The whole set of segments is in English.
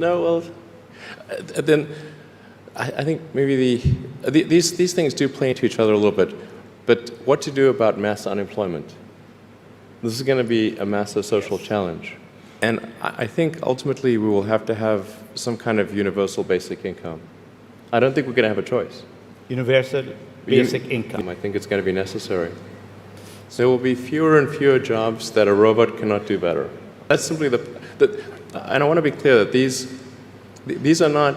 No, well, then I think maybe these things do play into each other a little bit. But what to do about mass unemployment? This is going to be a massive social challenge. And I think ultimately we will have to have some kind of universal basic income. I don't think we're going to have a choice. Universal basic income. I think it's going to be necessary. There will be fewer and fewer jobs that a robot cannot do better. That's simply and I want to be clear that these are not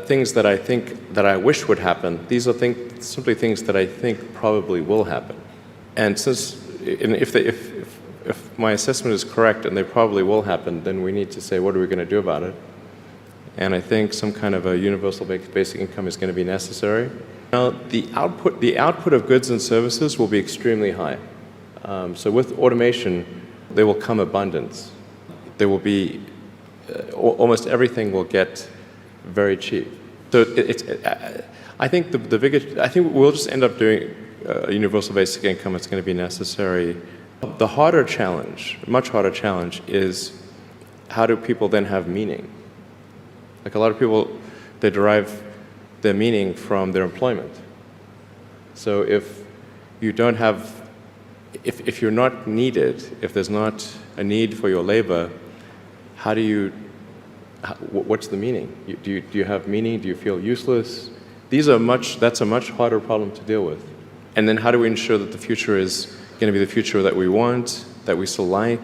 things that I think that I wish would happen. These are simply things that I think probably will happen. And if my assessment is correct and they probably will happen, then we need to say, what are we going to do about it? And I think some kind of a universal basic income is going to be necessary. Now, the output of goods and services will be extremely high. So with automation, there will come abundance. There will be almost everything will get very cheap. So I think I think we'll just end up doing a universal basic income. It's going to be necessary. The harder challenge, much harder challenge, is how do people then have meaning? Like a lot of people, they derive their meaning from their employment. So if you don't have, if you're not needed, if there's not a need for your labor, how do you, what's the meaning? Do you have meaning? Do you feel useless? That's a much harder problem to deal with. And then how do we ensure that the future is going to be the future that we want, that we still like,